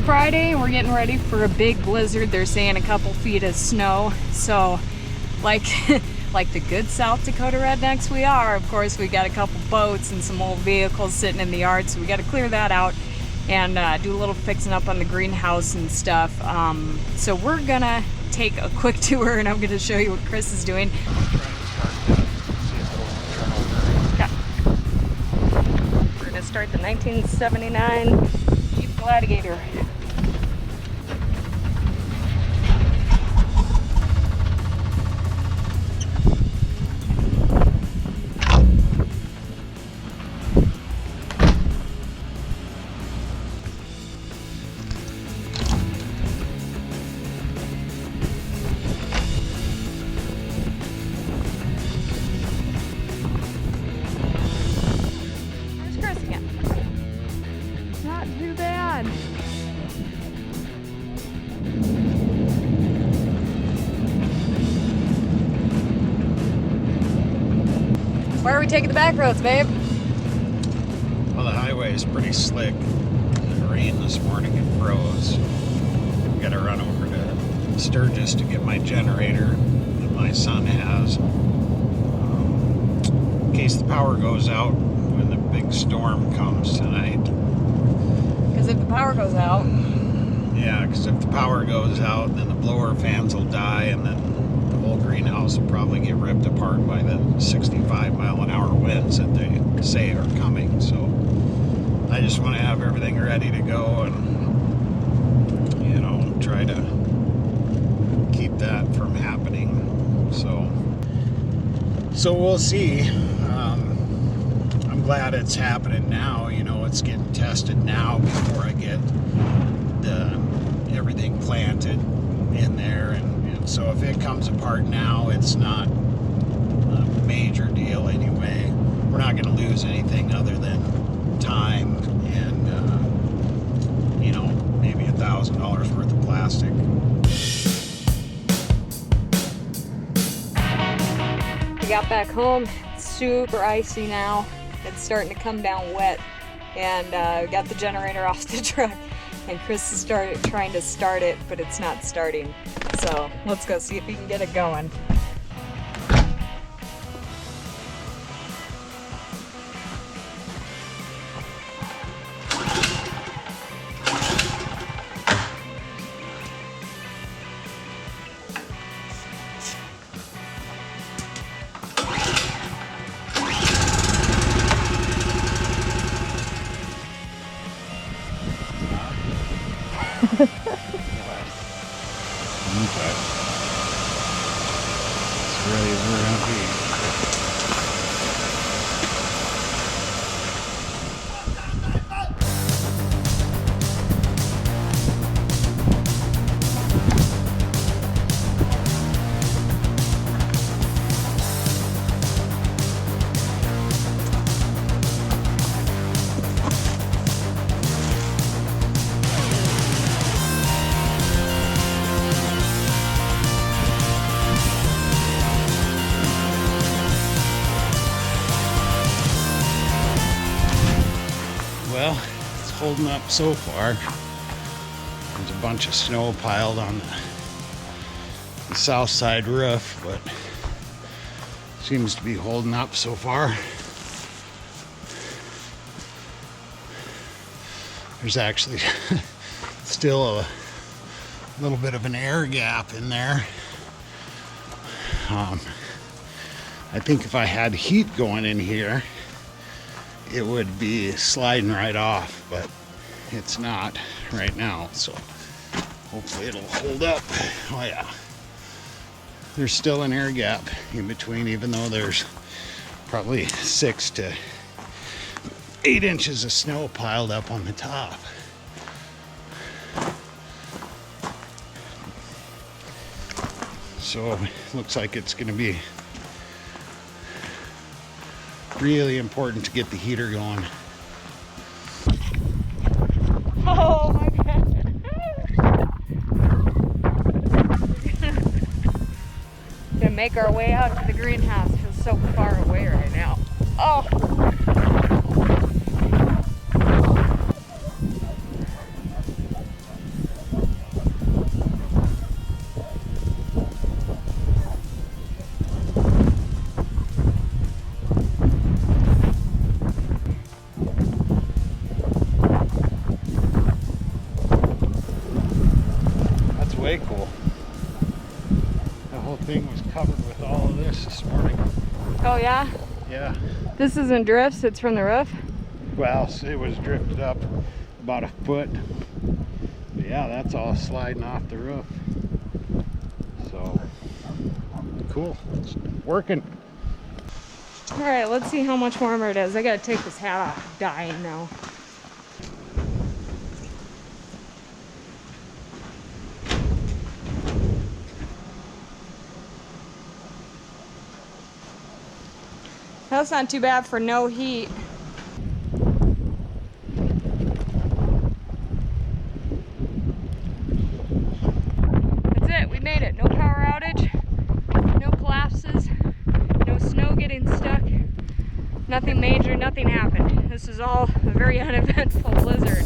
Friday and we're getting ready for a big blizzard. They're saying a couple feet of snow. So like like the good South Dakota rednecks we are, of course, we got a couple boats and some old vehicles sitting in the yard, so we got to clear that out and do a little fixing up on the greenhouse and stuff. So we're gonna take a quick tour and I'm gonna show you what Chris is doing. Okay. We're gonna start the 1979 Jeep Gladiator. Not too bad. Where are we taking the back roads, babe? Well, the highway is pretty slick. It rained this morning and froze. Gotta run over to Sturgis to get my generator that my son has. In case the power goes out when the big storm comes tonight. Because if the power goes out... Yeah, because if the power goes out, then the blower fans will die, and then the whole greenhouse will probably get ripped apart by the 65-mile-an-hour winds that they say are coming. So I just want to have everything ready to go and, you know, try to keep that from happening. So we'll see. I'm glad it's happening now. You know, it's getting tested now before I get everything planted in there, and so if it comes apart now, it's not a major deal anyway. We're not going to lose anything other than time and you know, maybe $1,000 worth of plastic. We got back home. It's super icy now. It's starting to come down wet, and we got the generator off the truck. And Chris is trying to start it, but it's not starting. So let's go see if he can get it going. Okay. It's really where we're gonna be. Well, it's holding up so far. There's a bunch of snow piled on the south side roof, but seems to be holding up so far. There's actually still a little bit of an air gap in there. I think if I had heat going in here, it would be sliding right off, but it's not right now, so hopefully it'll hold up. Oh yeah, there's still an air gap in between, even though there's probably 6 to 8 inches of snow piled up on the top. So it looks like it's going to be really important to get the heater going. Oh my god. Gonna make our way out to the greenhouse. It feels so far away right now. Oh. way cool. The whole thing was covered with all of this morning. Oh yeah? Yeah. This isn't drifts, it's from the roof? Well, it was drifted up about a foot. But yeah, that's all sliding off the roof. So, cool. It's working. Alright, let's see how much warmer it is. I gotta take this hat off. I'm dying now. That's not too bad for no heat. That's it, we made it. No power outage, no collapses, no snow getting stuck, nothing major, nothing happened. This is all a very uneventful blizzard.